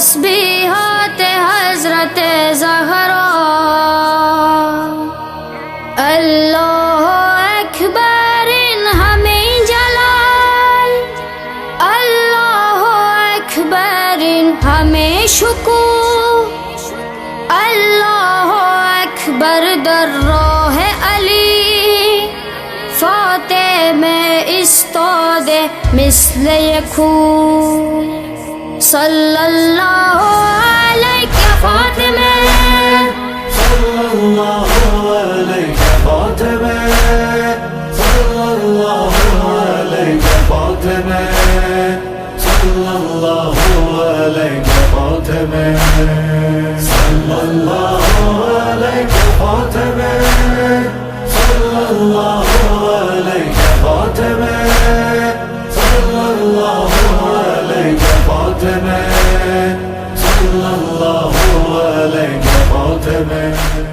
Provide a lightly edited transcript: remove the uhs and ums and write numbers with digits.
तस्बीहात हजरत ज़हरा। अल्लाह अकबर हमें जलाल, अल्लाह अकबर हमें शुकुर, अल्लाह अकबर दर्रोह अली फाते में इस्तोदे मिस्ले यकून। सल्लल्लाहु अलैहि फातिमा, सल्लल्लाहु अलैहि फातिमा, सल्लल्लाहु अलैहि फातिमा, सल्लल्लाहु अलैहि फातिमा, सल्लल्लाहु अलैहि फातिमा, सल्लल्लाहु अलैहि फातिमा, सल्लल्लाहु अलैहि फातिमा, सल्लल्लाहु अलैहि फातिमा।